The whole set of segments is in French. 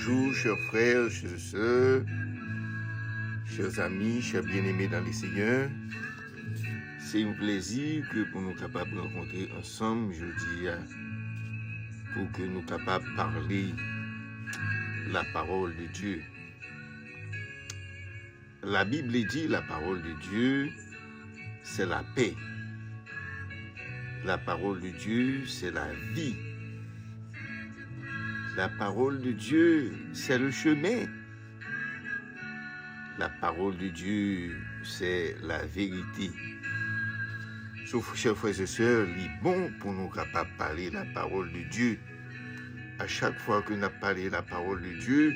Bonjour, chers frères, chères sœurs, chers amis, chers bien-aimés dans les Seigneurs. C'est un plaisir que pour nous capables de rencontrer ensemble aujourd'hui pour que nous capables de parler la parole de Dieu. La Bible dit la parole de Dieu, c'est la paix. La parole de Dieu, c'est la vie. La parole de Dieu, c'est le chemin. La parole de Dieu, c'est la vérité. Sauf, chers frères et sœurs, il est bon pour nous capables de parler la parole de Dieu. À chaque fois que nous parlons la parole de Dieu,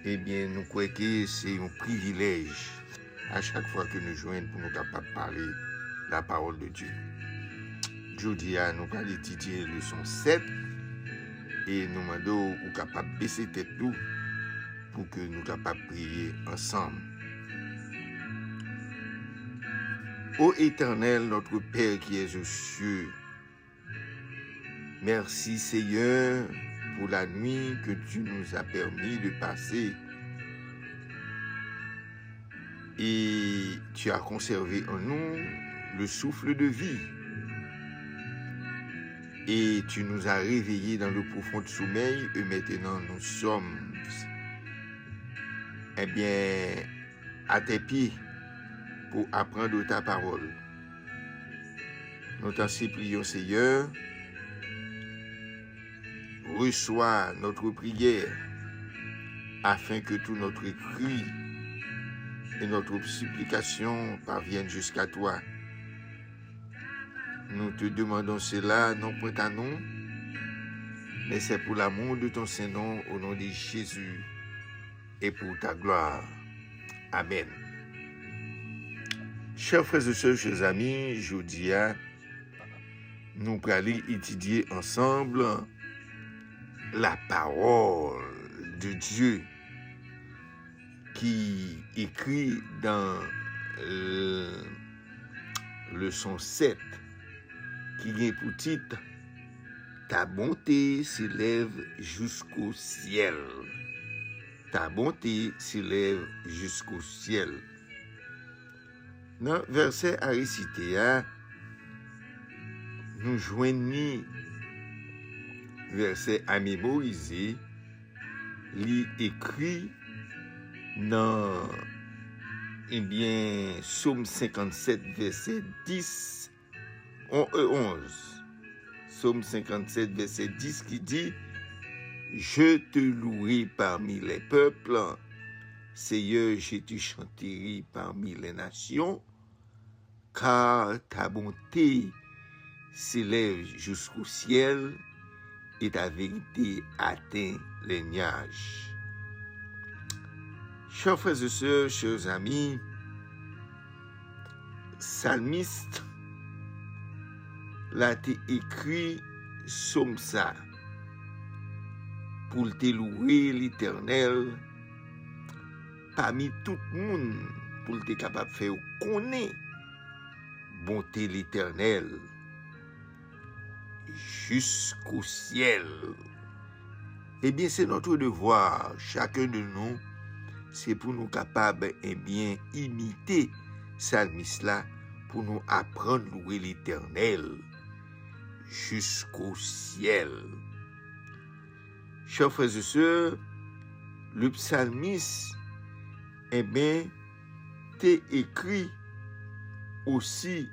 eh bien, nous croyons que c'est un privilège. À chaque fois que nous joignons pour nous capables de parler la parole de Dieu. Aujourd'hui, nous allons étudier leçon 7 et nous demandons aux capables de baisser tête nous pour que nous capables de prier ensemble. Ô Éternel, notre Père qui es aux cieux, merci Seigneur pour la nuit que tu nous as permis de passer. Et tu as conservé en nous le souffle de vie. Et tu nous as réveillés dans le profond sommeil et maintenant nous sommes, eh bien, à tes pieds pour apprendre ta parole. Nous t'en supplions, Seigneur, reçois notre prière afin que tout notre cri et notre supplication parviennent jusqu'à toi. Nous te demandons cela non point à nous, mais c'est pour l'amour de ton Saint-Nom au nom de Jésus et pour ta gloire. Amen. Chers frères et sœurs, chers amis, aujourd'hui, nous allons étudier ensemble la parole de Dieu qui est écrit dans leçon 7 qui vient pour titre « Ta bonté s'élève jusqu'au ciel ». Ta bonté s'élève jusqu'au ciel. Dans le verset à réciter, nous joignons verset à mémoriser, écrit dans Psaume 57, verset 10 et 11. Psaume 57, verset 10 qui dit « Je te louerai parmi les peuples, Seigneur, je te chanterai parmi les nations, car ta bonté s'élève jusqu'au ciel et ta vérité atteint les nuages. » Chers frères et sœurs, chers amis, psalmiste l'a écrit somme ça pour te louer l'Éternel parmi tout le monde, pour te capable de faire connaître bonté l'Éternel jusqu'au ciel. Eh bien, c'est notre devoir, chacun de nous, c'est pour nous capables, eh bien, imiter psalmiste là, pour nous apprendre à louer l'Éternel jusqu'au ciel. Chers frères et sœurs, le psalmiste, eh bien, t'es écrit aussi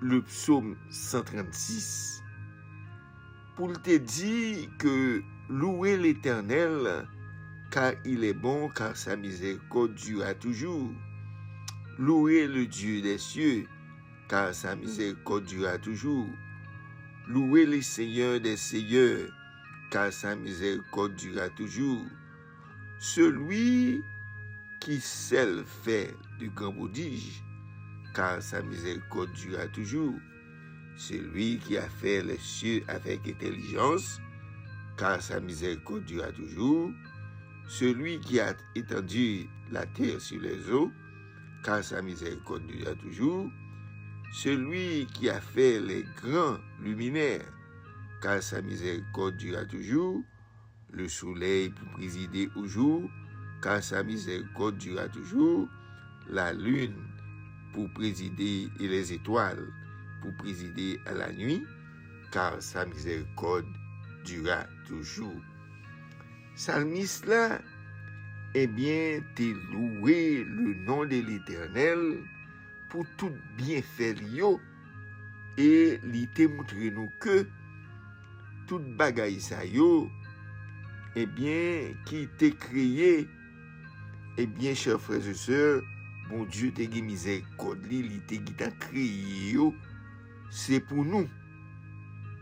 le psaume 136 pour te dire que louer l'Éternel car il est bon, car sa miséricorde durera toujours. Louer le Dieu des cieux car sa miséricorde durera toujours. Louer le Seigneur des seigneurs car sa miséricorde durera toujours. Celui qui seul fait du grand prodige car sa miséricorde durera toujours. Celui qui a fait les cieux avec intelligence, car sa miséricorde durera toujours. Celui qui a étendu la terre sur les eaux, car sa miséricorde durera toujours. Celui qui a fait les grands luminaires, car sa miséricorde durera toujours. le soleil pour présider au jour, car sa miséricorde durera toujours, la lune pour présider et les étoiles pour présider à la nuit, car sa miséricorde durera toujours. Psalmiste là, eh bien, t'es loué le nom de l'Éternel pour tout bienfait yo, et li te montre nous que tout bagay sa yo, eh bien, qui t'est créé, eh bien, chers frères et sœurs, bon Dieu te gen miséricorde li te gen créé yo, c'est pour nous.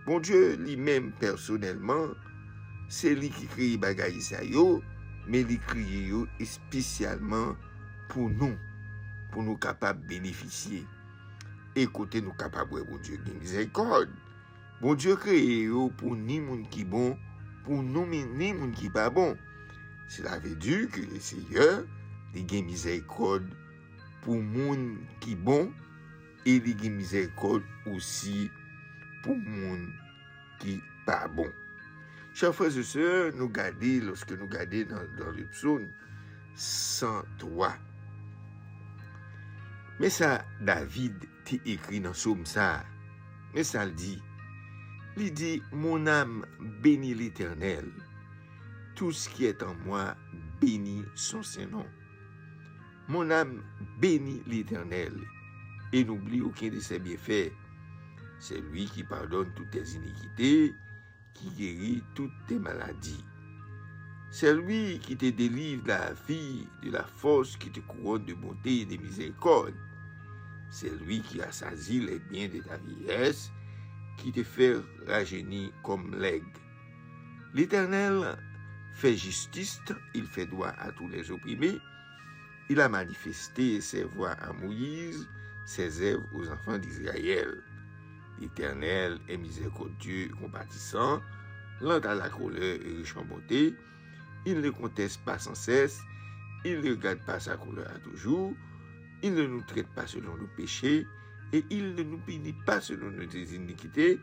Bon Dieu lui-même personnellement, c'est lui qui crée bagay sa yo, mais il crée yo spécialement pour nous capables de bénéficier. Et côté nous capables, bon Dieu gen miséricorde. Bon Dieu crée yo pour ni moun qui bon, pour nous ni moun qui pas bon. Cela veut dire que le Seigneur, il gen miséricorde pour moun qui bon, et il gen miséricorde aussi pour moun qui pas bon. Chers frères et sœurs, lorsque nous regardons dans le psaume 103, mais ça, David t'a écrit dans le psaume ça, mais ça le dit, il dit, mon âme bénit l'Éternel, tout ce qui est en moi bénit son Saint-Nom. Mon âme bénit l'Éternel et n'oublie aucun de ses bienfaits. C'est lui qui pardonne toutes tes iniquités, qui guérit toutes tes maladies. C'est lui qui te délivre de la vie, de la force, qui te couronne de bonté et de miséricorde. C'est lui qui assasie les biens de ta vieillesse, qui te fait rajeunir comme l'aigle. L'Éternel fait justice, il fait droit à tous les opprimés. Il a manifesté ses voies à Moïse, ses œuvres aux enfants d'Israël. L'Éternel est miséricordieux et compatissant, lent à la colère et riche en bonté. Il ne conteste pas sans cesse, il ne regarde pas sa colère à toujours, il ne nous traite pas selon nos péchés, et il ne nous punit pas selon nos iniquités,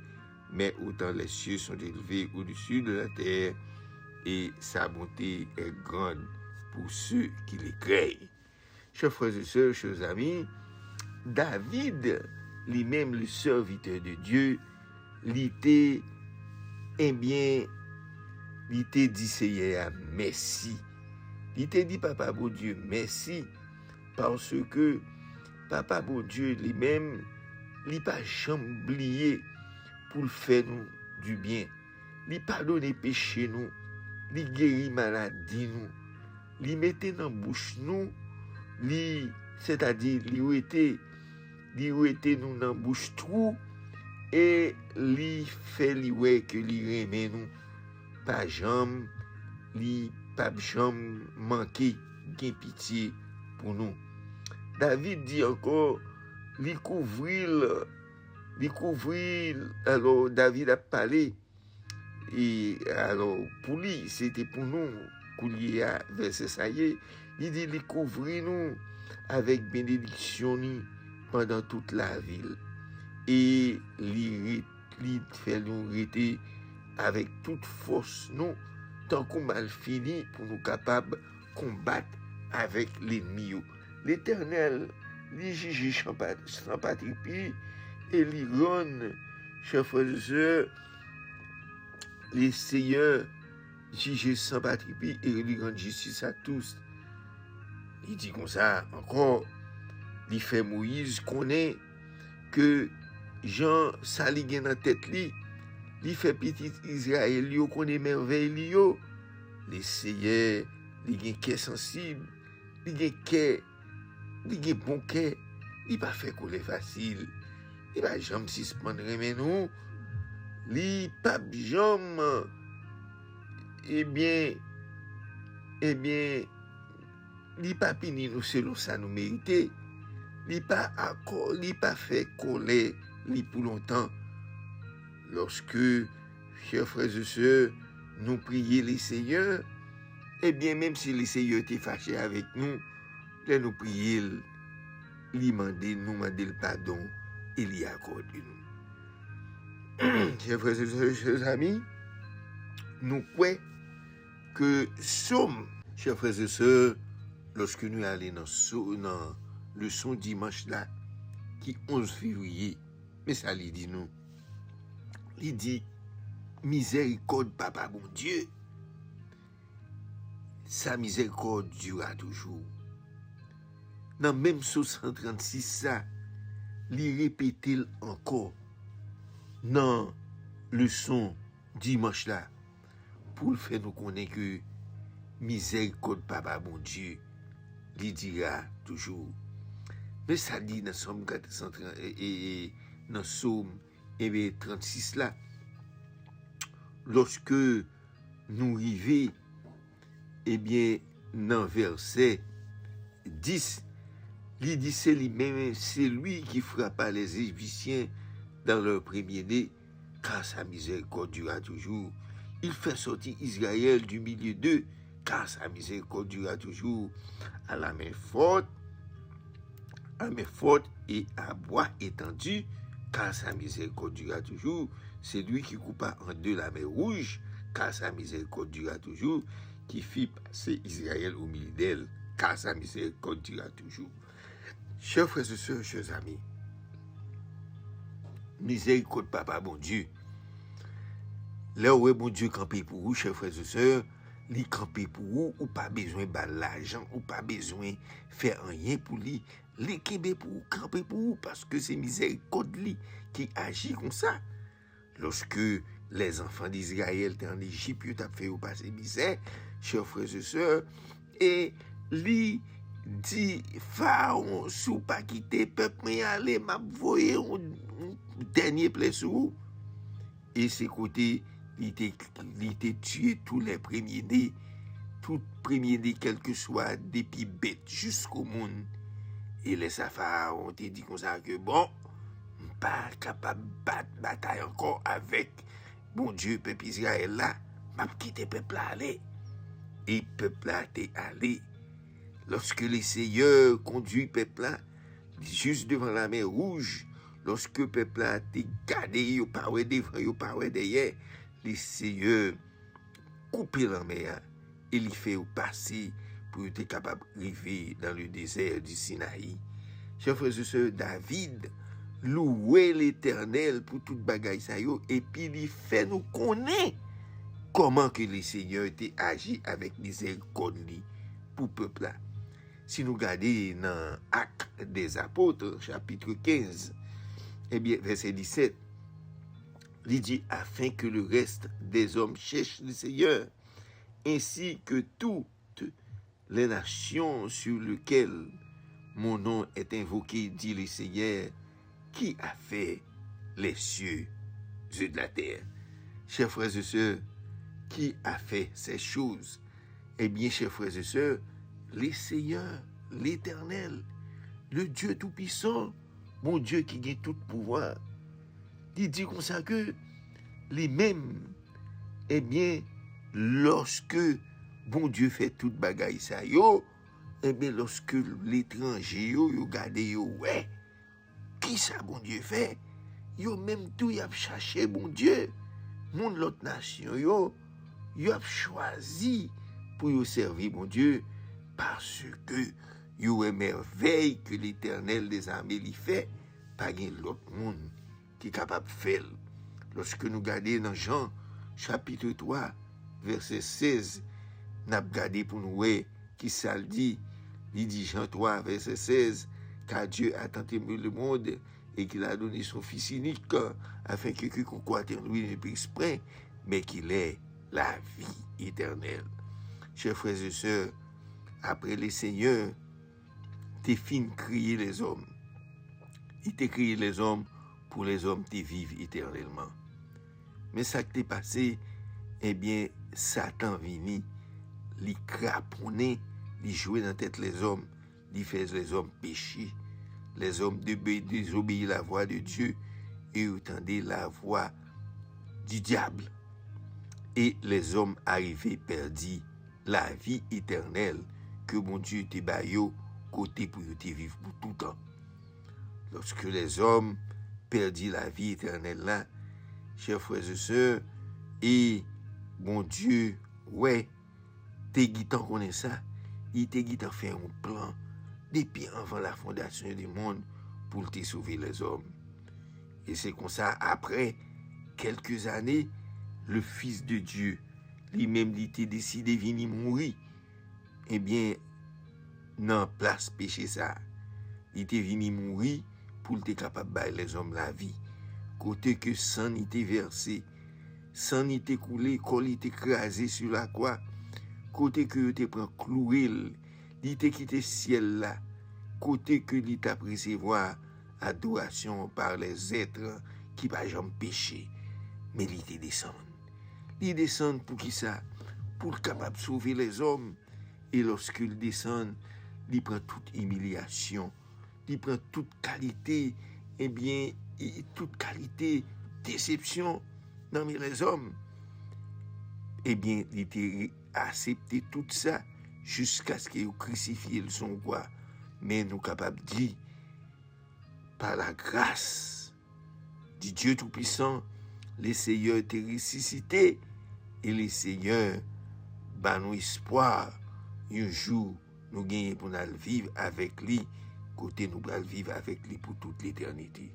mais autant les cieux sont élevés au-dessus de la terre, et sa bonté est grande pour ceux qui les créent. Chers frères et sœurs, chers amis, David, lui-même le serviteur de Dieu, il était dit Seigneur merci. Il était dit Papa bon Dieu merci, parce que Papa bon Dieu lui-même, il pas jamais oublié pour faire nous du bien. Il pardonne péché nous, il guérit maladie nous, il mettait dans bouche nous, c'est-à-dire il était nous dans bouche trou, et li fait li ouais que li remet nous pas jambe manquer gain pitié pour nous. David dit encore li couvrir, alors David a parlé, et alors pour lui c'était pour nous qu'on y a verset ça y est, il dit li couvrir nous avec bénédiction pendant toute la ville, et li fait nous rester avec toute force nous tant qu'on mal fini pour nous capables combattre avec l'ennemi. L'Éternel li juge sans patripi, et li rend, chers frères et sœurs, les seigneurs juge sans patripi et li rend justice à tous. Il dit comme ça encore, il fait Moïse connaît que Jean ça li gen dans tête li, il fait petit Israël yo connaît merveille li yo. Les seigneurs li gen cœur sensible, li gen bon cœur, il pas fait couler facile, il pas jamais suspendre remen nous, li pas jamais eh bien li pas pini nous selon ça nous mériter, li pas fait colère li pour longtemps. Lorsque, chers frères et sœurs, nous prions les seigneurs, eh bien même si les seigneurs étaient fâchés avec nous, nous prions, nous demander le pardon, il y accorde nous. Chers frères et sœurs, chers amis, nous croyons que somme, chers frères et sœurs, lorsque nous allons dans le son dimanche là, qui 11 février, mais ça lui dit nous, il dit, miséricorde, papa, bon Dieu, sa miséricorde durera toujours. Dans même 136 ça, il répète encore dans le son dimanche là, pour le faire nous connaître que miséricorde, papa, bon Dieu, il dira toujours. Mais ça dit dans Somme 430 et dans Somme 36 là, lorsque nous arrivons, eh bien, dans verset 10, il dit c'est lui-même, c'est lui qui frappa les Égyptiens dans leur premier-né, car sa miséricorde durera toujours. Il fait sortir Israël du milieu d'eux, car sa miséricorde durera toujours. À la main forte et à bois étendu, car sa miséricorde durera toujours. C'est lui qui coupa en deux la mer rouge, car sa miséricorde durera toujours, qui fit passer Israël au milieu d'elle, car sa miséricorde durera toujours. Chers frères et sœurs, chers amis, miséricorde, papa, bon Dieu. Là où est bon Dieu campé pour vous, chers frères et sœurs, li campé pour vous, ou pas besoin de l'argent, ou pas besoin de faire rien pour lui. Li kebe pour vous, campé pour vous, parce que c'est miséricorde li qui agit comme ça. Lorsque les enfants d'Israël étaient en Égypte, ils ont fait passer misère, chers frères et sœurs, et li dit Pharaon, sous pas quitter peuple, mais aller, m'a voyé un dernier place où. Et c'est côté, il était tué tous les premiers-nés, quel que soit, depuis bêtes jusqu'au monde. Et les Pharaon ont dit comme ça que bon, pas capable de battre bataille encore avec bon Dieu, peuple Israël là, m'a quitté peuple là aller. Et peuple là t'est allé. Lorsque les seigneurs conduit peuple là, juste devant la mer rouge, lorsque peuple là t'est gardé, yo pas ouais devant, yo pas ouais derrière, les seigneurs coupé la mer et il fait passer pour être capable d'arriver dans le désert du Sinaï. Chers frères et sœurs, David louait l'Éternel pour toute bagaille ça yo, et puis il fait nous connaître comment que les seigneurs étaient agi avec miséricorde pour peuple là. Si nous regardons dans Actes des Apôtres, chapitre 15, eh bien, verset 17, il dit, afin que le reste des hommes cherchent le Seigneur, ainsi que toutes les nations sur lesquelles mon nom est invoqué, dit le Seigneur, qui a fait les cieux et de la terre. Chers frères et sœurs, qui a fait ces choses? Eh bien, chers frères et sœurs, les seigneurs, l'Éternel, le Dieu Tout-Puissant, mon Dieu qui a tout pouvoir. Il dit comme ça que les mêmes, eh bien, lorsque bon Dieu fait toute bagaille ça, yo, eh bien, lorsque l'étranger, yo gade yo, ouais, qui ça bon Dieu fait? Yo même tout y a cherché bon Dieu. Mon l'autre nation, yo a choisi pour yo servir bon Dieu, parce que yo est merveille que l'Éternel des armées l'y fait, pas gen l'autre monde qui est capable de faire. Lorsque nous regardons dans Jean, chapitre 3, verset 16, nous avons regardé pour nous voir qui ça le dit. Il dit Jean 3, verset 16, car Dieu a tant aimé le monde et qu'il a donné son Fils unique, afin que quiconque croit en lui ne périsse point, mais qu'il ait la vie éternelle. Chers frères et sœurs, après les seigneurs, t'es fin crier les hommes. Il t'a crié les hommes pour les hommes t'es vivent éternellement. Mais ça qui t'est passé, eh bien, Satan vini, li craponné, li jouer dans tête les hommes, li fait les hommes pécher, les hommes désobéir la voix de Dieu et entendre la voix du diable. Et les hommes arrivés perdit la vie éternelle que mon Dieu te baillot côté pour te vivre pour tout temps. Lorsque les hommes perdit la vie éternelle là, chers frères et sœurs, et mon Dieu, ouais, te gitan konnen ça, il te gitan fait un plan depuis avant la fondation du monde pour te sauver les hommes. Et c'est comme ça, après quelques années, le Fils de Dieu, lui-même, il était décidé de venir mourir. Eh bien, non, place péché ça. Il était venu mourir pour être capable de bailler les hommes la vie. Côté que sang était versé, sang était coulé, col était écrasé sur la croix. Côté que te prend cloué, il était quitté ciel là. Côté que il t'a recevoir adoration par les êtres qui pas jamais péché, mais il était descendu. Il descend pour qui ça? Pour capable de sauver les hommes. Et lorsqu'il descend, il prend toute humiliation, il prend toute qualité, eh bien, toute qualité, déception dans les hommes. Eh bien, il était accepté tout ça jusqu'à ce qu'il crucifie son roi. Mais nous capables de dire, par la grâce du Dieu Tout-Puissant, le Seigneur était ressuscité et le Seigneur bat nous espoir. Un jour, nous gagnons pour nous vivre avec lui, côté nous allons vivre avec lui pour toute l'éternité.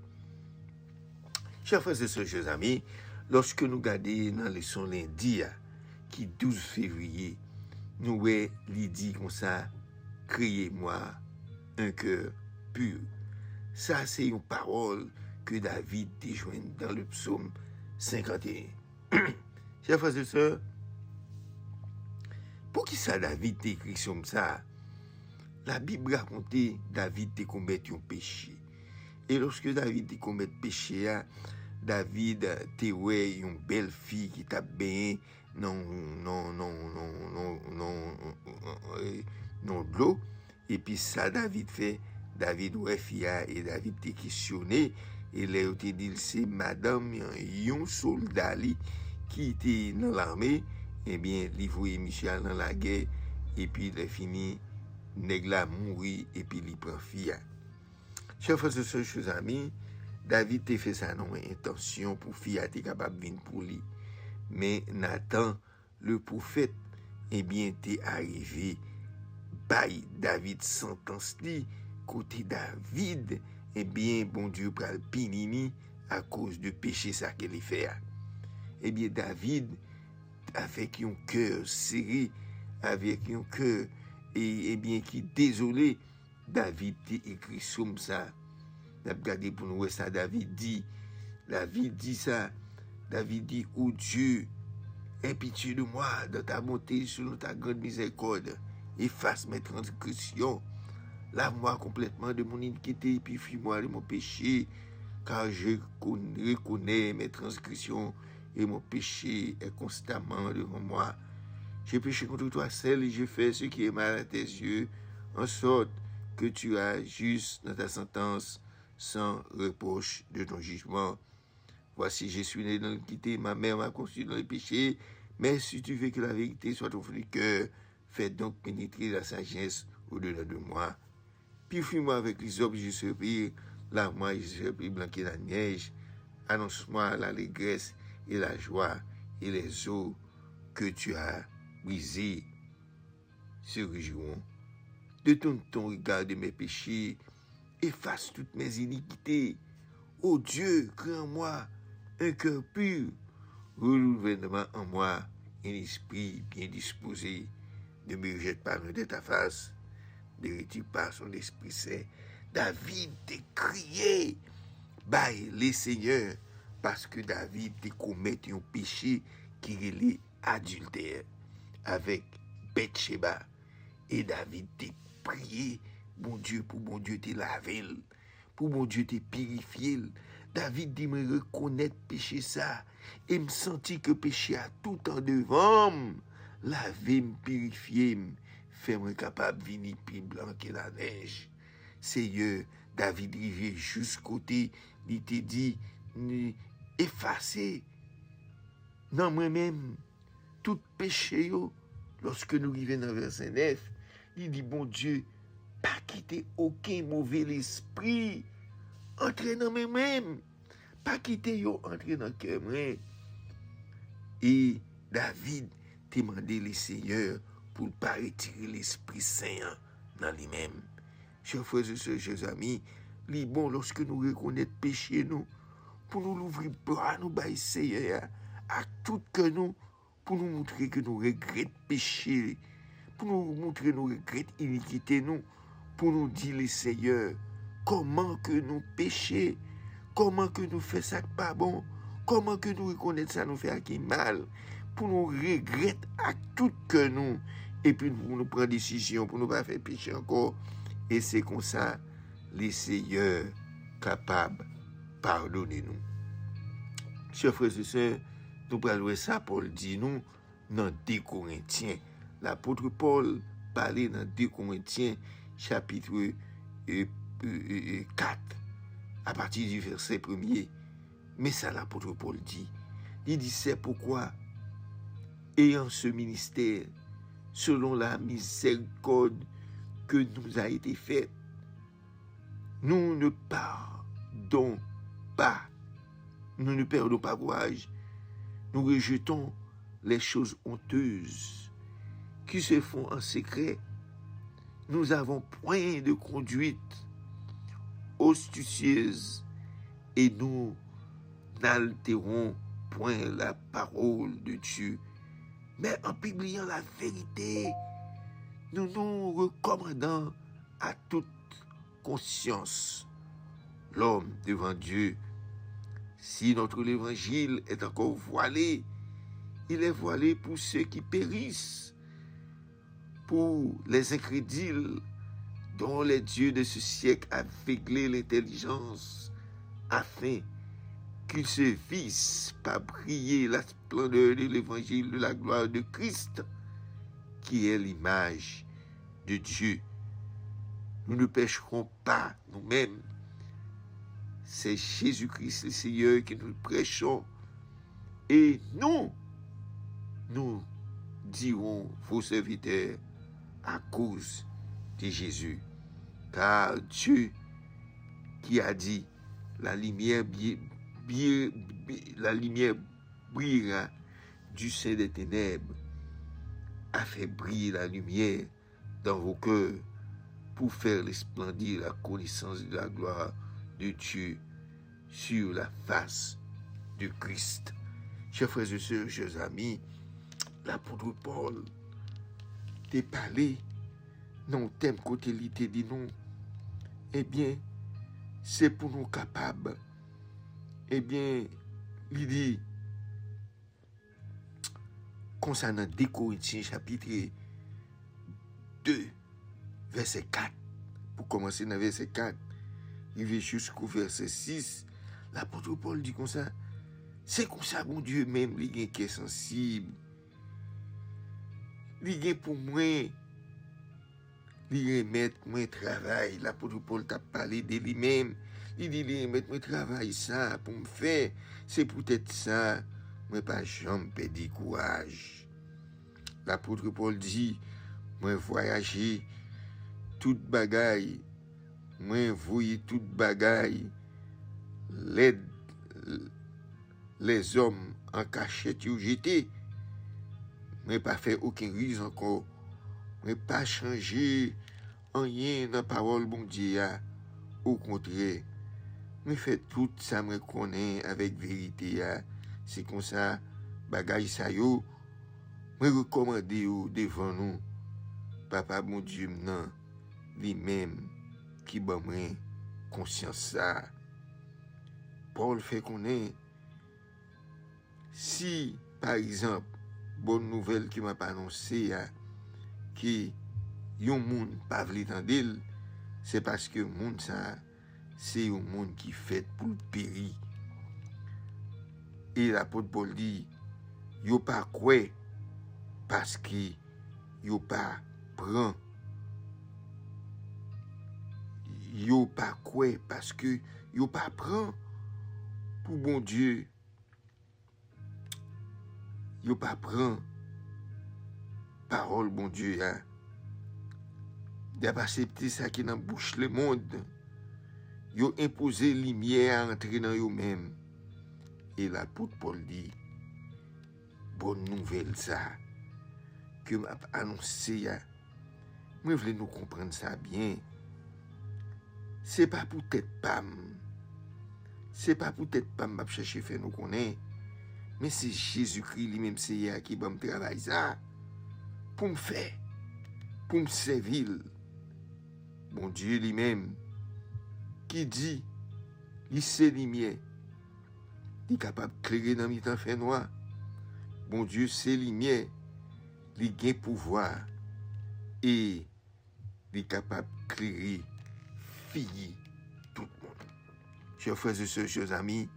Chers frères et sœurs, chers amis, lorsque nous regardons dans la leçon lundi, qui 12 février, nous voyons dit comme ça, créez-moi un cœur pur. Ça, c'est une parole que David déjoint dans le psaume 51. Chers frères et sœurs, pour qui ça David écrit comme ça? La Bible raconte David te commet un péché. Et lorsque David te commet péché, David te ouais une belle fille qui t'a bien non de l'eau. Et puis ça David fait, David ouais fille et David te questionné et là il te dit c'est madame un soldat qui était dans l'armée. Eh bien, il voyait Michel dans la guerre, et puis il a fini, nèg la mourir, et puis il prend fille. Chers frères et sœurs, chers amis, David te fait ça non intention pour fille être capable de venir pour lui. Mais Nathan, le prophète, eh bien, t'est arrivé, bail David sentence li, côté David, eh bien, bon Dieu pral pinini à cause de péché ça qu'il fait. Eh bien, David, avec un cœur serré, avec un cœur et bien qui désolé, David écrit comme ça. Regardez pour nous ça, David dit ça. David dit, oh Dieu, aie pitié de moi dans ta bonté, selon ta grande miséricorde, efface mes transgressions, lave-moi complètement de mon iniquité, purifie-moi de mon péché, car je reconnais mes transgressions et mon péché est constamment devant moi. J'ai péché contre toi seul et j'ai fait ce qui est mal à tes yeux, en sorte que tu as juste dans ta sentence, sans reproche de ton jugement. Voici, je suis né dans l'iniquité, ma mère m'a conçu dans le péché, mais si tu veux que la vérité soit au fond du cœur, fais donc pénétrer la sagesse au-delà de moi. Purifie-moi avec les hommes, je serai pire, lave-moi, je serai plus blanc que la neige, annonce-moi l'allégresse et la joie et les eaux que tu as brisées se réjouiront. Détourne ton regard de mes péchés, efface toutes mes iniquités. Ô Dieu, crée en moi un cœur pur, renouvelle en moi un esprit bien disposé. Ne me rejette pas loin de ta face, ne retire pas son esprit saint. David t'a crié, baille les seigneurs, parce que David te commet un péché qui est adultère avec Bathsheba. Et David te prié, bon Dieu, pour bon Dieu te laver, pour bon Dieu te purifier. David dit me reconnaître péché ça, et me sentir que péché a tout en devant, laver, me purifier, faire-moi capable de venir plus blanc que la neige. Seigneur, David rivé jusqu'au côté, il te dit, effacer dans moi-même tout péché yo. Lorsque nous arrivons dans verset 9, il dit, bon Dieu, pas quitter aucun mauvais esprit, entrer dans moi-même, pas quitter yo, entrer dans le cœur. Et David demandait le Seigneur pour ne pas retirer l'Esprit Saint dans lui-même. Chers frères et sœurs, chers amis, li bon lorsque nous reconnaissons péché nous, pour nous l'ouvrir bras, nous bailler Seigneur à tout que nous, pour nous montrer que nous regrettons péché, pour nous montrer nous regrettons iniquité nous, pour nous dire les Seigneur, comment que nous péchons, comment que nous faisons ça pas bon, comment que nous reconnaissons ça nous fait qui mal, pour nous regretter à tout que nous, et puis pour nous prendre décision, pour nous pas faire péché encore. Et c'est comme ça, les Seigneurs capables de pardonner nous. Chers frères et sœurs, nous parlons ça, Paul dit nous, dans 2 Corinthiens. L'apôtre Paul parlait dans 2 Corinthiens, chapitre 4, à partir du verset 1er. Mais ça, l'apôtre Paul dit. Il dit, c'est pourquoi, ayant ce ministère, selon la miséricorde que nous a été faite, nous ne perdons pas courage. Nous rejetons les choses honteuses qui se font en secret. Nous n'avons point de conduite astucieuse et nous n'altérons point la parole de Dieu. Mais en publiant la vérité, nous nous recommandons à toute conscience l'homme devant Dieu. Si notre évangile est encore voilé, il est voilé pour ceux qui périssent, pour les incrédules dont les dieux de ce siècle aveuglaient l'intelligence, afin qu'ils se vissent par briller la splendeur de l'évangile de la gloire de Christ, qui est l'image de Dieu. Nous ne pécherons pas nous-mêmes. C'est Jésus-Christ le Seigneur que nous prêchons. Et nous dirons vos serviteurs à cause de Jésus. Car Dieu qui a dit, la lumière brillera du sein des ténèbres, a fait briller la lumière dans vos cœurs pour faire resplendir la connaissance de la gloire de Dieu sur la face de Christ. Chers frères et sœurs, chers amis, l'apôtre Paul t'a parlé dans le thème côté l'ité dit non. Eh bien, c'est pour nous capables. Eh bien, il dit concernant 2 Corinthiens chapitre 2, verset 4, pour commencer dans verset 4, il va jusqu'au verset 6, l'apôtre Paul dit comme ça, c'est comme ça, bon Dieu même, il est sensible, il est pour moi, il remet mon travail, l'apôtre Paul t'a parlé de lui-même, il dit, il remet mon travail, ça, pour me faire, c'est peut-être ça, moi pas jamais perdu courage. L'apôtre Paul dit, moi voyager, toute bagaille, moi voyer toute bagaille, les hommes en cachette ou jeté, moi pas fait aucun risque encore, moi pas changer rien dans la parole bon Dieu, au contraire, moi fait tout ça me connaît avec vérité, c'est comme ça, bagaille ça yo, moi recommander devant nous, papa bon Dieu non, lui-même qui ba moi conscience ça. Paul fait connaître si par exemple bonne nouvelle qui m'a annoncé que yon moun pas vle tande, c'est parce que moun ça c'est un monde qui fait pour le périr. Et l'apôtre Paul dit yo pas quoi parce que yo pas prend, yo pas quoi parce que yo pas prend pour bon Dieu, yo pas prend parole bon Dieu d'abord accepter ça qui dans bouche le monde, yo imposer lumière à entrer dans yo même. Et l'apôtre Paul dit bonne nouvelle ça, que m'a annoncé, moi, je voulais nous comprendre ça bien. C'est pas pour tête pam. C'est pas pour tête pam m'a chercher faire nous connaître. Mais c'est Jésus-Christ lui-même c'est qui va me travailler ça pour me faire, pour me servir. Bon Dieu lui-même qui dit, il sait lumière, il est capable de clairer dans le temps fait noir. Bon Dieu c'est lumière, il a pouvoir et il est capable de clairer fille tout le monde. Chers frères et sœurs, chers amis,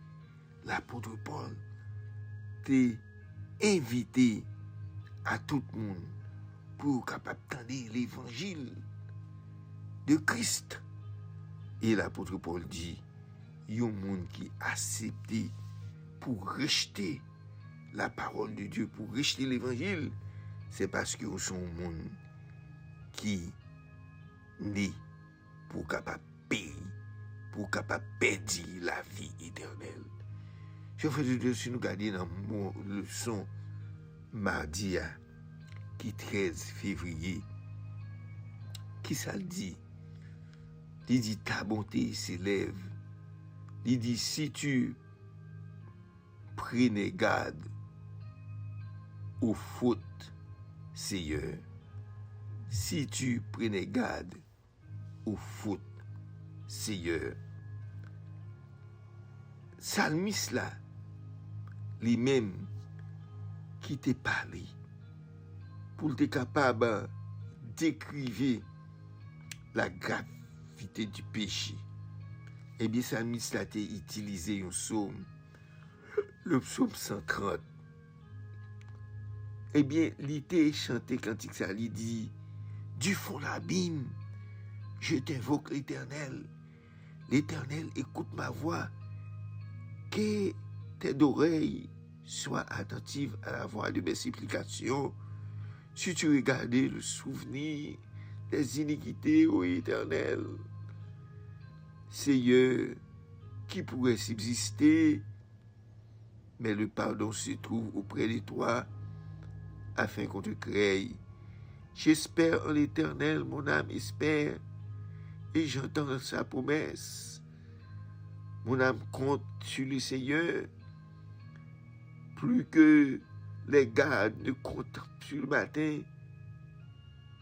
l'apôtre Paul t'est invité à tout le monde pour capable d'entendre l'évangile de Christ. Et l'apôtre Paul dit, il y a un monde qui accepte pour rejeter la parole de Dieu, pour rejeter l'évangile, c'est parce que sont un monde qui n'est pour capable payer, pour capable perdre la vie éternelle. Je fais de si nous regardons dans mon leçon mardi, qui 13 février, qui ça dit? Il dit ta bonté s'élève. Il dit si tu prenais garde aux fautes, Seigneur, si tu prenais garde aux fautes, Seigneur. Salmis là, lui-même qui t'a parlé, pour être capable d'écrire la gravité du péché. Eh bien, Salmis là t'a utilisé un psaume, le psaume 130. Eh bien, il t'a chanté cantique ça, il dit, du fond de l'abîme, je t'invoque l'Éternel. L'Éternel écoute ma voix. Que tes oreilles soient attentives à la voix de mes supplications. Si tu regardais le souvenir des iniquités, ô Éternel, Seigneur, qui pourrait subsister, mais le pardon se trouve auprès de toi, afin qu'on te crée. J'espère en l'Éternel, mon âme espère, et j'entends sa promesse. Mon âme compte sur le Seigneur, plus que les gardes ne comptent sur le matin,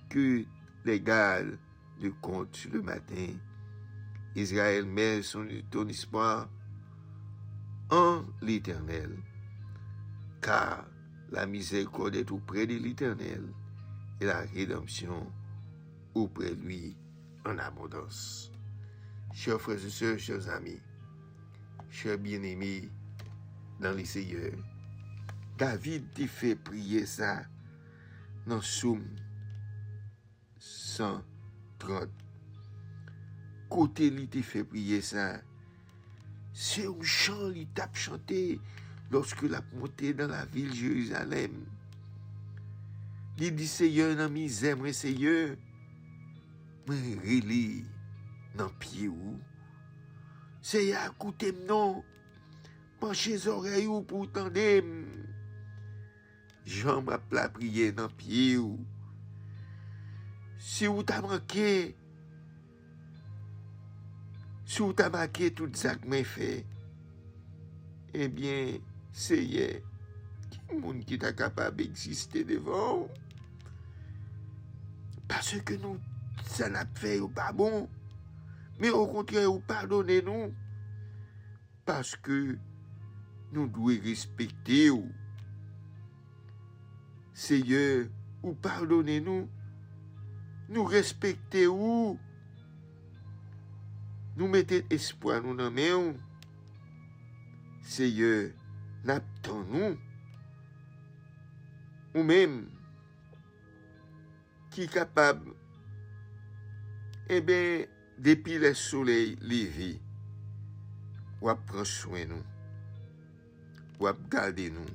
que les gardes ne comptent sur le matin. Israël met ton espoir en l'Éternel, car la miséricorde est auprès de l'Éternel et la rédemption auprès de lui en abondance. Chers frères et sœurs, chers amis, chers bien-aimés dans les Seigneurs, David t'a fait prier ça dans Psaume 130. Côté il t'a fait prier ça, c'est un chant il t'a chanté lorsque la monté dans la ville Jérusalem. Il dit Seigneur dans misère, moi Seigneur, moi relé dans pied ou. Seigneur écoutez non, penchez les oreilles ou pour tendre. Jean m'a la prière dans pied ou. Si vous t'a manqué, si vous t'a manqué tout ça que m'a fait, eh bien, Seigneur, qui monde qui t'a capable d'exister devant? Parce que nous, ça n'a fait ou pas bon, mais au contraire, vous pardonnez-nous, parce que nous devons respecter ou. Seigneur, ou pardonnez-nous, nous respectez ou, nous mettez espoir nous dans main. Seigneur, n'attendons-nous, ou même, qui est capable, eh bien, depuis le soleil levé, ou à prendre soin nous, ou à garder nous,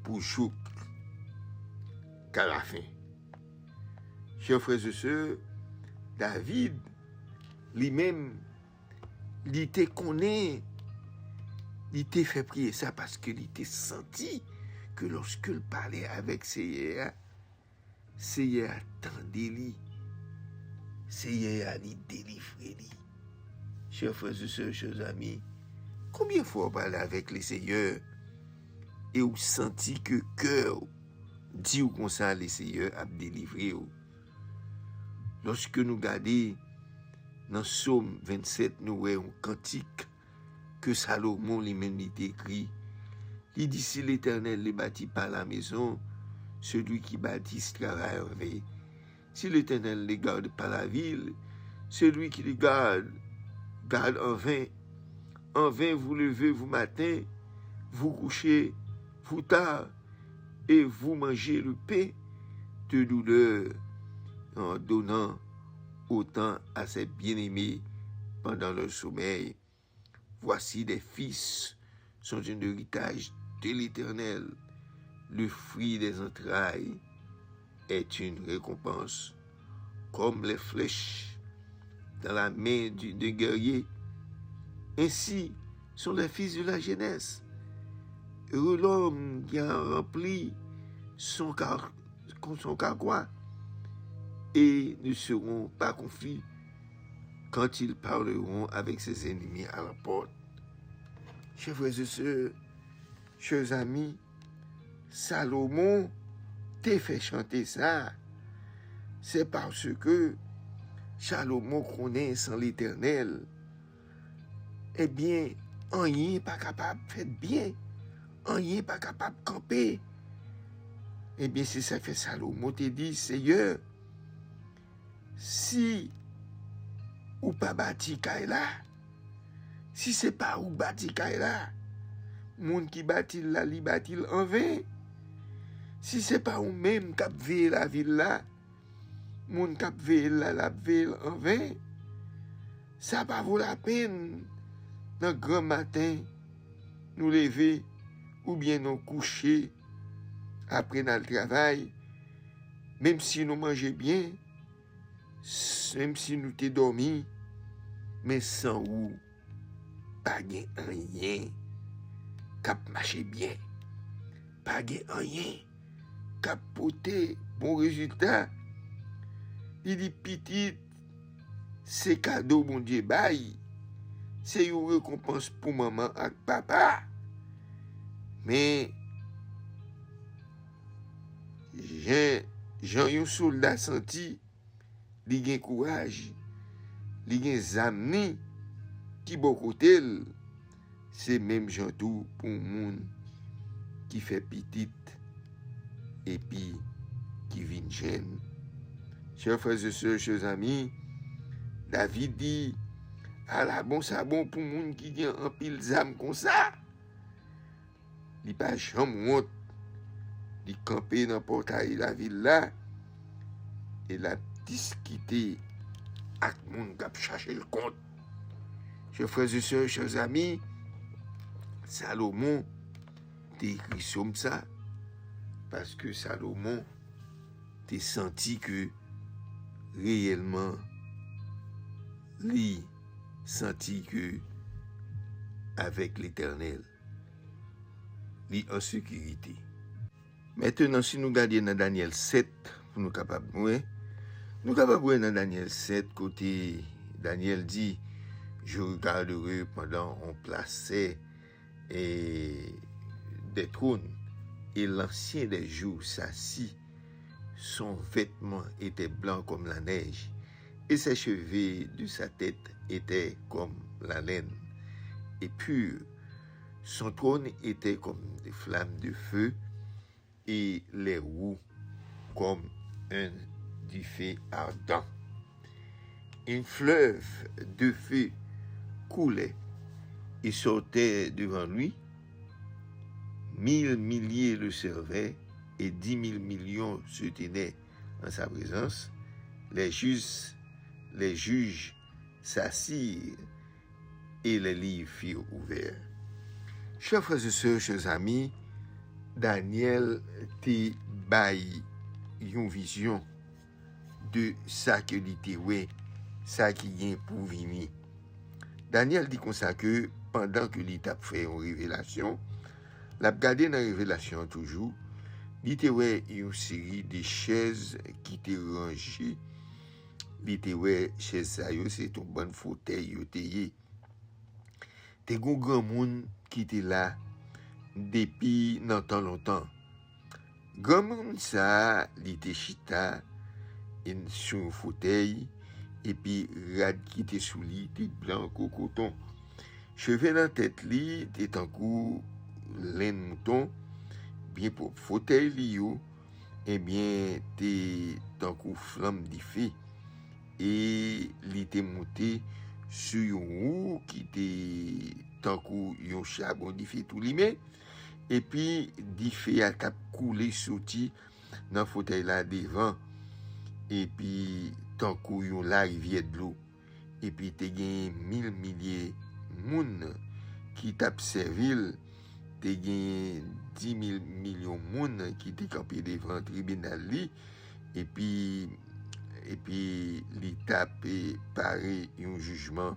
pour jouer qu'à la fin. Chers frères et sœurs, David, lui-même, il était connaît, il était fait prier ça parce qu'il était senti que lorsque il parlait avec Seigneur, Seigneur attendait lui. Seigneur a délivré lui. Chers frères et sœurs, chers amis, combien de fois on parle avec les Seigneurs et on sentit que cœur dit ou comme ça, les Seigneurs a délivré. Lorsque nous regardons dans Psaume 27, nous voyons un cantique que Salomon lui-même écrit. Il dit, si l'Éternel ne bâtit pas la maison, celui qui bâtit travaille en vain. Si l'Éternel ne garde pas la ville, celui qui les garde en vain. En vain, vous levez vous matin, vous couchez vous tard, et vous mangez le pain de douleur en donnant autant à ses bien-aimés pendant leur sommeil. Voici des fils sont un héritage de l'Éternel. Le fruit des entrailles est une récompense, comme les flèches dans la main d'un guerrier. Ainsi sont les fils de la jeunesse. Heureux l'homme qui a rempli son carquois et ne seront pas confus quand ils parleront avec ses ennemis à la porte. Chers frères et sœurs, chers amis, Salomon t'a fait chanter ça. C'est parce que Salomon connaît sans l'Éternel. Eh bien, rien n'est pas capable de faire bien. Rien n'est pas capable de camper. Eh bien, c'est ça que Salomon t'a dit, Seigneur, si ou pas bâti là, si c'est pas ou bâti là, moun qui bâti là, li bâti en vain. Si c'est pas ou même qui veille la ville là, moun qui veille là, la veille en vain, ça pas vaut la peine dans le grand matin nous lever ou bien nous coucher après notre travail, même si nous mangeons bien, même si nous t'es dormi, mais sans ou pas rien cap marcher bien, pas rien cap porter bon résultat. Il dit petit, c'est cadeau mon Dieu bail, c'est une récompense pour maman et papa. Mais j'ai un soldat senti, il gen courage, il gen zamni qui bon côté, c'est même jantou pour moun qui fait petite et puis qui vient jeune. Chers frères et sœurs, chers amis, David dit, à la bon ça bon pour moun qui gen un pile zam comme ça. Il pas jamais honte. Il camper dans le portail de la ville là et la discuter avec les gens qui cherchent le compte. Chers frères et sœurs, chers amis, Salomon t'a écrit comme ça parce que Salomon t'a senti que réellement, lui senti que avec l'Éternel, lui en sécurité. Maintenant, si nous regardons dans Daniel 7, pour nous capables de voir, nous capables de voir dans Daniel 7, côté Daniel dit, je regarderai pendant on plaçait des trônes, et l'ancien des jours s'assit, son vêtement était blanc comme la neige, et ses cheveux de sa tête étaient comme la laine, et pur. Son trône était comme des flammes de feu, et les roues comme du feu ardent. Un fleuve de feu coulait et sortait devant lui. 1000 milliers le servaient et 10 000 millions se tenaient en sa présence. Les juges s'assirent et les livres furent ouverts. Chers frères et sœurs, chers amis, Daniel te baille une vision de ça que l'ité ouais, ça qui vient pour venir. Daniel dit comme ça que pendant que l'État fait une révélation, La gardé dans Révélation toujours, il était une série de chaises qui étaient rangées. Il était chaises ça c'est un bon fauteuil yo teye. Te gon grand monde qui était là depuis longtemps. Grand monde ça, il était chita sur un fauteuil et puis rad qui était sous lui, était blanc coton. Cheveux dans tête li, était en coup laine mouton, bien pour fauteuil li yo, et bien t'es en coup flamme di feu et li était monté sur une roue qui était tant coup yon charbon di feu tout li mais et puis di feu a cap couler sorti dans fauteuil là devant et puis tant coup yon la rivière de l'eau et puis te gen 1000 milliers moun qui t'a servil te gen 10 000 millions moun qui te campé devant tribunal li et puis li tape paré un jugement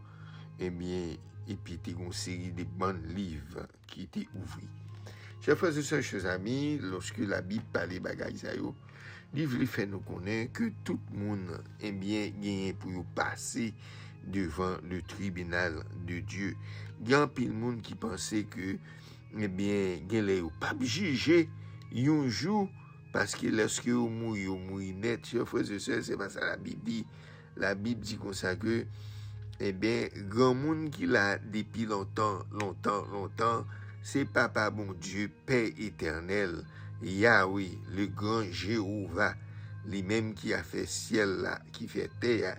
et bien et puis te gon série de bonnes livres qui étaient ouverts. Chers frères et sœurs, chers amis, lorsque la Bible parle bagay sa yo, livre fait nous connaître que tout le monde est bien gagné pour passer devant le tribunal de Dieu. Il y a un pile monde qui pensait que eh bien gagné pas juger un jour parce que lorsque vous mourrez net, chers frères et sœurs, c'est pas ça la Bible dit. La Bible dit comme ça que eh bien grand monde qui l'a depuis longtemps, c'est Papa bon Dieu, Père éternel, Yahweh, le grand Jéhovah, lui-même qui a fait ciel là, qui fait terre.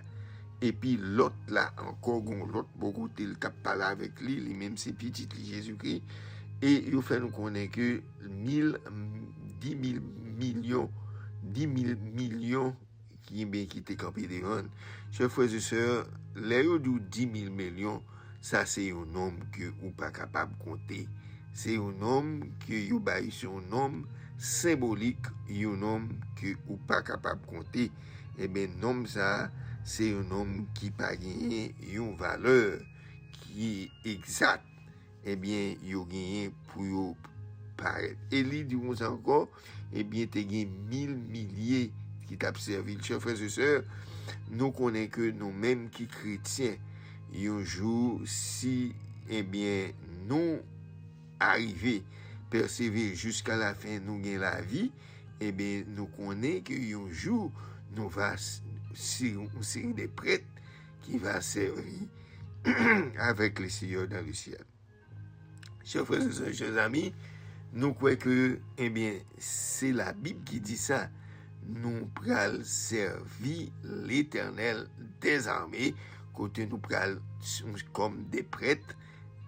Et puis l'autre là, encore l'autre beaucoup tel qui parle avec lui, lui-même c'est petit Jésus-Christ. Et il fait nous connaître que 10 000 millions qui étaient campés devant. Chers frères et sœurs, les 10 000 millions, ça c'est un nombre que vous pas capable de compter. C'est un nombre que vous baillez sur un nombre symbolique, un nombre que vous pas capable de compter. Et bien, nombre ça, c'est un nombre qui pas gagné une valeur qui est exacte. Eh bien, vous gagné pour paraître. Et lui dit encore, eh bien, tu as gagné 1000 milliers qui t'a servi. Chers frères et sœurs, nous connaissons que nous-mêmes qui chrétiens, un jour, si, eh bien, nous arriver, persévérer jusqu'à la fin, nous gagnons la vie, eh bien, nous connaissons qu'un jour, nous va sur une série de prêtres qui va servir avec le Seigneur dans le ciel. Chers frères et sœurs, chers amis, nous croyons que, eh bien, c'est la Bible qui dit ça. Nous pral servir l'Éternel des armées, côté nous pral comme des prêtres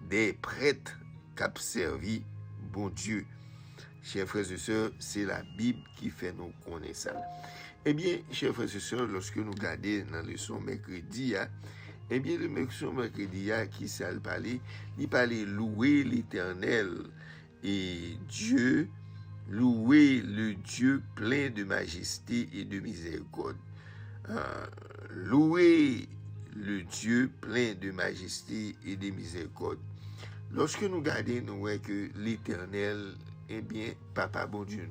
qui ont servi bon Dieu. Chers frères et sœurs, c'est la Bible qui fait nous connaître ça. Eh bien, chers frères et sœurs, lorsque nous regardons dans le leçon mercredi, eh bien, le leçon mercredi, qui s'est parlé, il parlait louer l'Éternel et Dieu, louer le Dieu plein de majesté et de miséricorde. Louer le Dieu plein de majesté et de miséricorde. Lorsque nous regardons, nous voyons que l'Éternel, eh bien, Papa bon Dieu,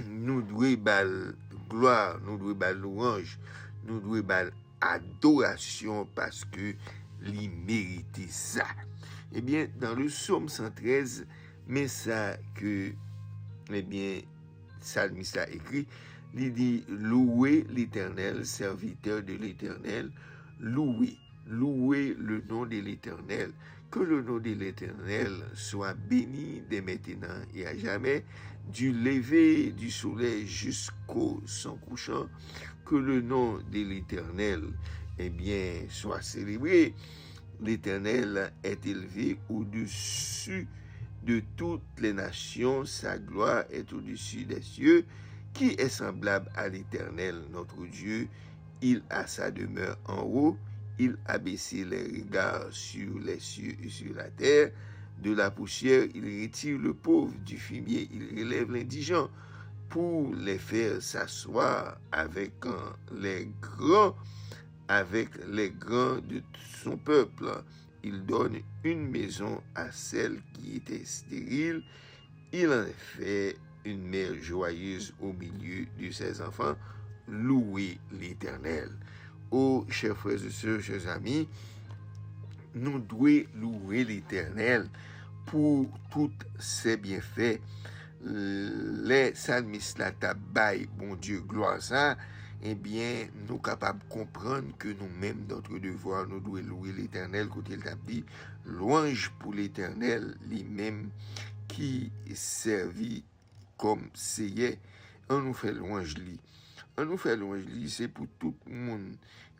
nous devons bal gloire, nous devons bal louange, nous devons bal adoration parce que il mérite ça. Eh bien, dans le psaume 113, mais ça que, eh bien, Salmiste a écrit, il dit louez l'Éternel, serviteur de l'Éternel, louez le nom de l'Éternel. Que le nom de l'Éternel soit béni dès maintenant et à jamais, du lever du soleil jusqu'au son couchant. Que le nom de l'Éternel, eh bien, soit célébré. L'Éternel est élevé au-dessus de toutes les nations, sa gloire est au-dessus des cieux. Qui est semblable à l'Éternel, notre Dieu? Il a sa demeure en haut. Il a baissé les regards sur les cieux et sur la terre. De la poussière, il retire le pauvre. Du fumier, il relève l'indigent pour les faire s'asseoir avec les grands de son peuple il donne une maison à celle qui était stérile. Il en fait une mère joyeuse au milieu de ses enfants. Louez l'Éternel. Oh, chers frères et sœurs, chers amis, nous devons louer l'Éternel pour tous ses bienfaits. Les psalmistes la tabaye, bon Dieu, gloire ça, eh bien, nous capables de comprendre que nous-mêmes, notre devoir, nous devons louer l'Éternel, quand il t'a dit, louange pour l'Éternel, lui-même qui servit comme seyé, on nous fait louange lui. On nous fait louange lui, c'est pour tout le monde,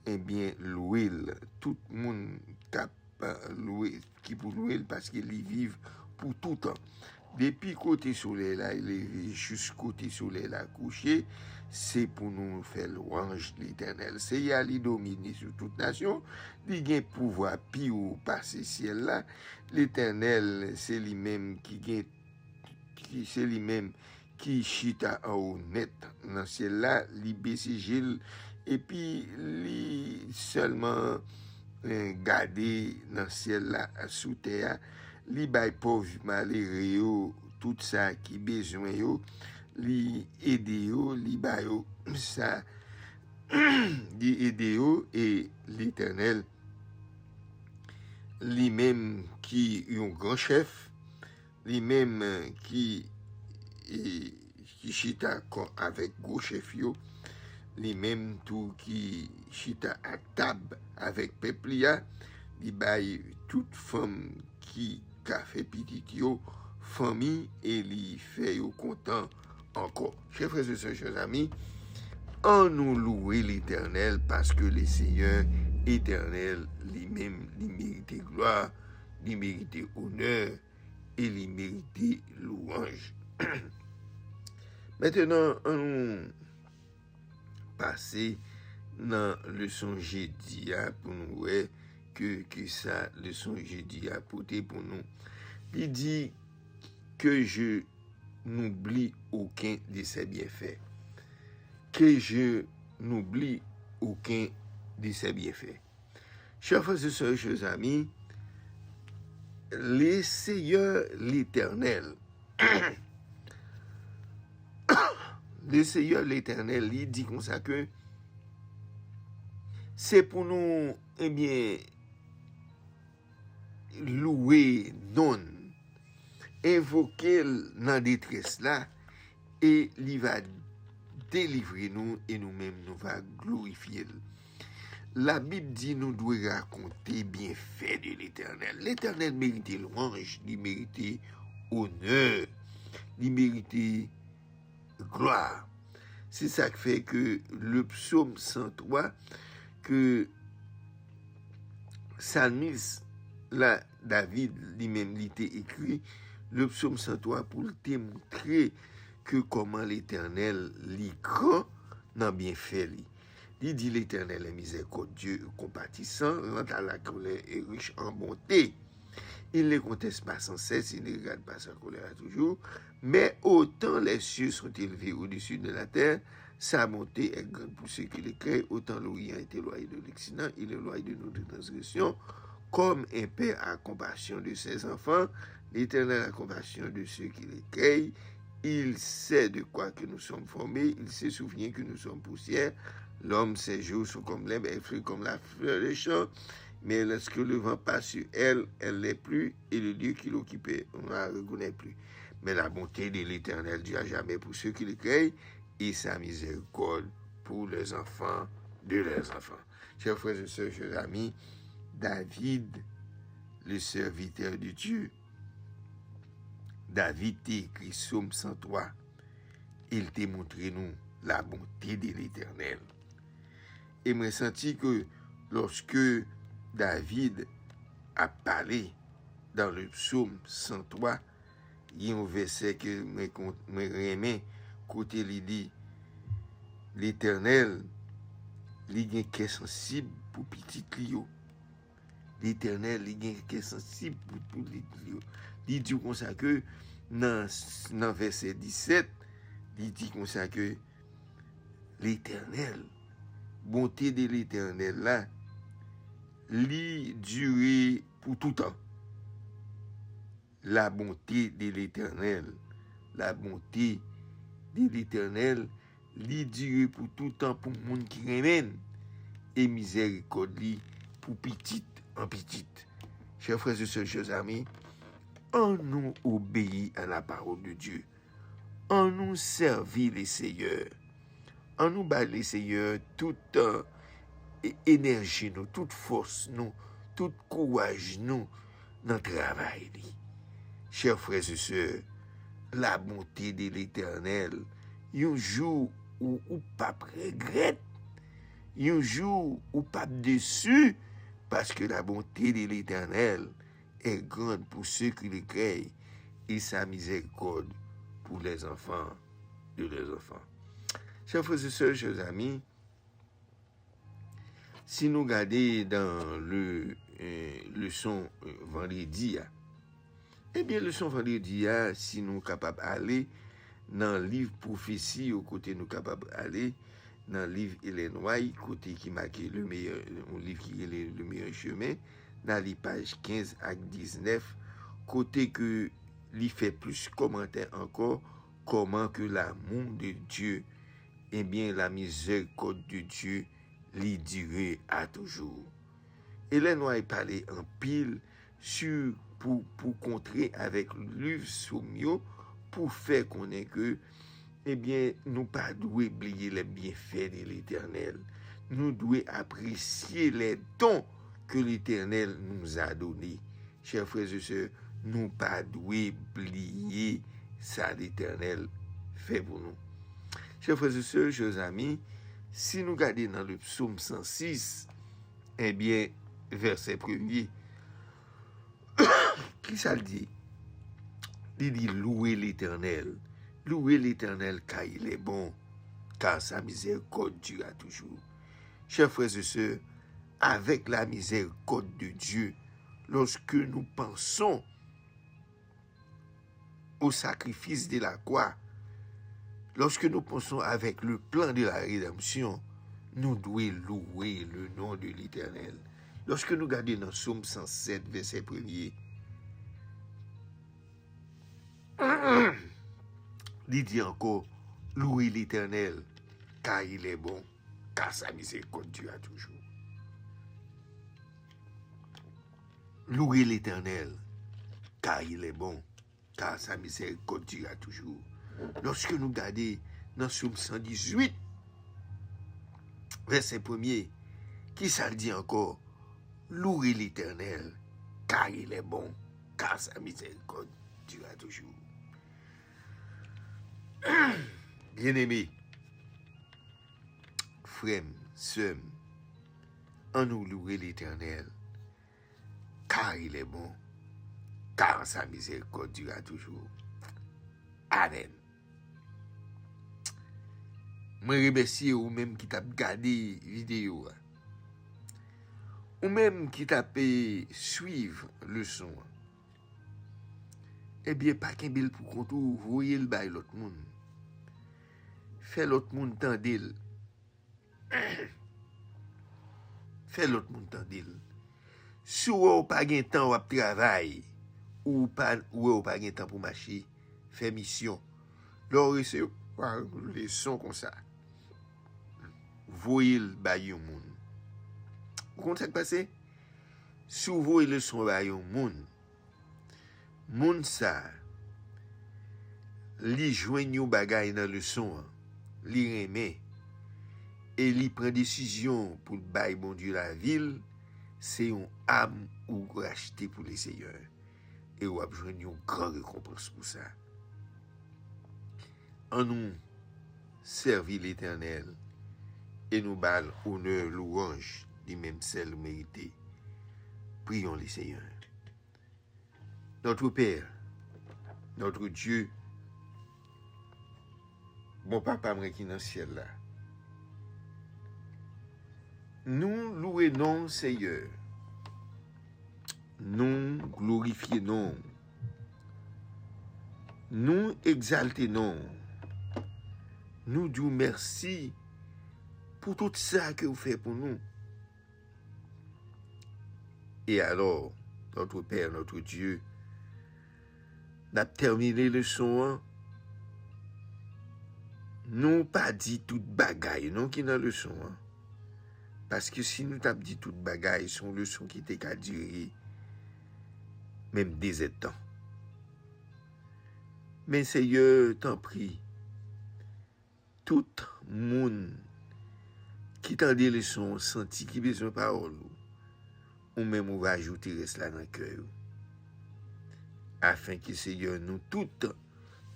eh bien, louer, tout le monde louer, qui pour louer parce qu'ils y vivent pour tout le temps. Depuis côté soleil là, il est jusqu'au côté soleil là couché, c'est pour nous faire louange l'Éternel. C'est y aller dominer sur toute nation, il a pouvoir pi ou passer ciel là. L'Éternel, c'est lui-même c'est lui-même qui chita en haut net dans ciel là, li baissé Gilles et puis li seulement garder dans ciel là sous terre. Li bay pauvre malheureux yo tout ça qui besoin yo, li aider yo, li bay yo ça li aider yo et l'Éternel lui-même qui est un grand chef, lui-même qui chita avec gros chef yo, lui-même tout qui chita à table avec peuple ya, li bay toute femme qui a fait petit yo, famille et li fait yo content encore. Chers frères et sœurs, chers amis, en nous louer l'Éternel parce que le Seigneur éternel lui-même, il mérite gloire, il mérite honneur et il mérite louange. Maintenant, on passer dans le son jeudi pour nous voir que ça, le son jeudi a porté pour nous. Il dit que je n'oublie aucun de ses bienfaits. Que je n'oublie aucun de ses bienfaits. Chers frères et sœurs, chers amis, le Seigneur l'Éternel, le Seigneur l'Éternel, il dit comme ça que c'est pour nous, eh bien, louer, non, invoquer dans la détresse là, et il va délivrer nous, et nous-mêmes, nous va glorifier. La Bible dit nous devons raconter bienfaits de l'Éternel. L'Éternel mérite louange, il mérite honneur, il mérite gloire. C'est ça qui fait que le psaume 103, que psalmiste, là, David lui-même l'était écrit, le psaume 103 pour te montrer que comment l'Éternel l'y grand dans bienfait li. Il dit l'Éternel est miséricordieux, compatissant, lent à la colère et riche en bonté. Il ne conteste pas sans cesse, il ne regarde pas sa colère toujours, mais autant les cieux sont élevés au-dessus de la terre, sa bonté est grande pour ceux qui le créent, autant l'Orient est éloigné de l'Occident, il est éloigné de notre transgression. Comme un père a compassion de ses enfants, l'Éternel a compassion de ceux qui le créent. Il sait de quoi que nous sommes formés, il se souvient que nous sommes poussière. L'homme, ses jours sont comme l'herbe, elle fleurit comme la fleur des champs. Mais lorsque le vent passe sur elle, elle n'est plus, et le Dieu qui l'occupait, on ne la reconnaît plus. Mais la bonté de l'Éternel dure à jamais pour ceux qui le créent, et sa miséricorde pour les enfants de leurs enfants. Chers frères et sœurs, chers amis, David, le serviteur de Dieu, David t'a écrit Psaume 103. Il t'a montré nous la bonté de l'Éternel. Et moi senti que lorsque David a parlé dans le psaume 103, il y a un verset que je remets, côté il dit, l'Éternel, il a un cœur sensible pour petit Lio. L'Éternel, il a un cœur sensible pour petit Lio. Il dit comme ça que, dans verset 17, il dit comme ça que l'Éternel, bonté de l'Éternel là, li duré pour tout temps. La bonté de l'Éternel, la bonté de l'Éternel, li dure pour tout temps pour moun qui remène, et miséricorde li pour petite en petite. Chers frères et sœurs, chers amis, on nous obéit à la parole de Dieu. On nous servit les seigneurs. On nous bat les seigneurs toute énergie, nous, toute force, nous, tout courage, nous, dans le travail. Chers frères et sœurs, la bonté de l'Éternel, un jour où pas regrette, un jour où pas déçu, parce que la bonté de l'Éternel est grande pour ceux qui le créent et sa miséricorde pour les enfants de leurs enfants. Chers frères et sœurs, chers amis, si nous regardons dans le leçon vendredi, eh bien, leçon vendredi, si nous sommes capables d'aller dans le livre prophétie, au côté nous sommes capables d'aller dans le livre Hélène White, côté qui marque le meilleur, un livre qui est le meilleur chemin, dans les pages 15 à 19, côté que il fait plus commentaires encore, comment que l'amour de Dieu, eh bien, la miséricorde de Dieu, lui durer à toujours. Hélène White parlait en pile sur pour contrer avec le livre Sommio, pour faire connaître que, eh bien, nous pas doué oublier les bienfaits de l'Éternel. Nous devons apprécier les dons que l'Éternel nous a donnés. Chers frères et sœurs, nous pas doué oublier ça l'Éternel fait pour nous. Chers frères et sœurs, chers amis, si nous regardons dans le psaume 106, eh bien, verset 1er, qui ça le dit? Il dit louer l'Éternel car il est bon, car sa miséricorde durera toujours. Chers frères et sœurs, avec la miséricorde de Dieu, lorsque nous pensons au sacrifice de la croix, lorsque nous pensons avec le plan de la rédemption, nous devons louer le nom de l'Éternel. Lorsque nous regardons dans Psaume 107, verset 1er, il dit encore, louez l'Éternel, car il est bon, car sa miséricorde durera toujours. Louez l'Éternel, car il est bon, car sa miséricorde durera toujours. Lorsque nous regardons dans Psaume 118, verset 1er, qui ça le dit encore? Louez l'Éternel, car il est bon, car sa miséricorde durera toujours. Bien-aimés, frères, sœurs, en nous louer l'Éternel, car il est bon, car sa miséricorde durera toujours. Amen. Je remercie ou même qui t'a regardé vidéo, ou même qui t'a suivre le son. Eh bien, pas qu'un bel pour contour, voyez le bail l'autre monde. Fait l'autre monde tendil. Fait l'autre monde tendil. Si vous n'avez pas de temps pour travailler, ou pas de temps pour marcher, fait mission. Là, c'est les sons comme ça. Voyez le bail au monde. Vous comprenez ce qui passe? Si vous voyez le son bail au monde, moun sa, li jwenn yon bagay dans le son, li reme, et li prend décision pour bay bon Dieu la ville, c'est une âme ou racheté pour les seigneurs. Et ou a jwenn yon grand récompense pour ça. En nous servir l'Éternel et nous bal honneur, louange, du même celle mérité. Prions les seigneurs. Notre Père, notre Dieu, bon papa moi qui dans le ciel là, nous louons Seigneur, nous glorifions, nous exaltons, nous disons merci pour tout ça que vous faites pour nous. Et alors, notre Père, notre Dieu, n'a terminé le son. Nous pas dit toute bagaille, non qui dans le son. Parce que si nous t'avons dit toute bagaille, son leçon qui était qu'à durer même des temps. Mais Seigneur, t'en prie, tout monde qui t'a dit leçon, senti qui besoin de parole, ou même on va ajouter cela dans le cœur, afin que Seigneur, nous toutes,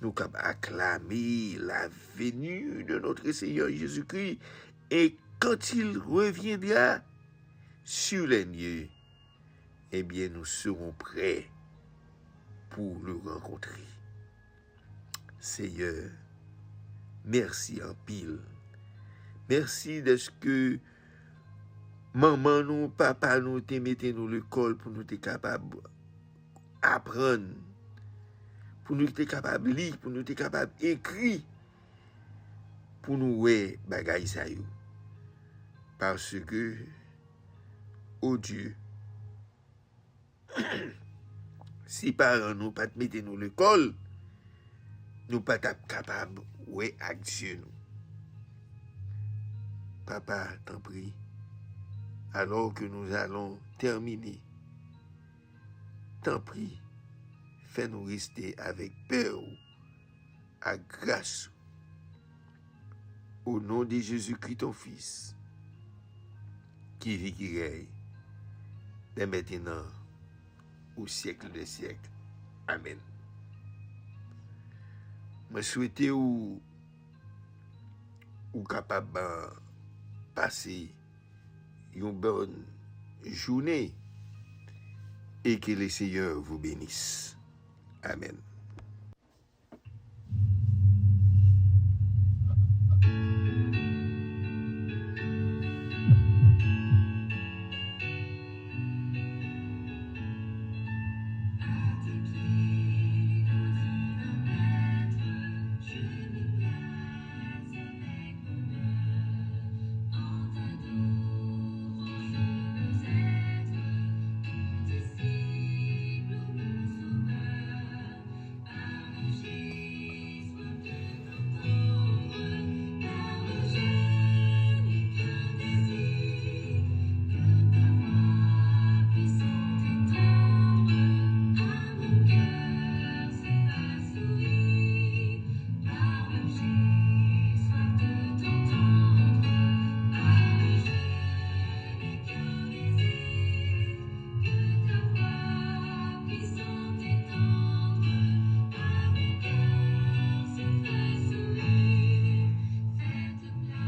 nous capables acclamer la venue de notre Seigneur Jésus-Christ, et quand il reviendra sur les lieux, eh bien, nous serons prêts pour le rencontrer. Seigneur, merci en pile. Merci de ce que maman nous, papa nous, te mettez nous l'école pour nous être capables d'apprendre, pour nous être capables de lire, pour nous être capables d'écrire, pour nous ouais bagaille ça yo. Parce que, oh Dieu, si parents nous pas mettre nous l'école, nous pas capables ouais avec Dieu nous. Papa, t'en prie, alors que nous allons terminer, t'en prie, fais-nous rester avec peur, à grâce, au nom de Jésus-Christ, ton Fils, qui vit, qui règne, dès maintenant, au siècle des siècles. Amen. Je souhaite ou capable de passer une bonne journée et que le Seigneur vous bénisse. Amen.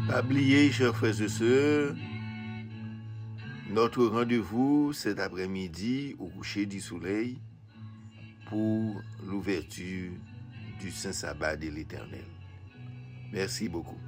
Pas oublier, chers frères et sœurs, notre rendez-vous cet après-midi au coucher du soleil pour l'ouverture du Saint Sabbat de l'Éternel. Merci beaucoup.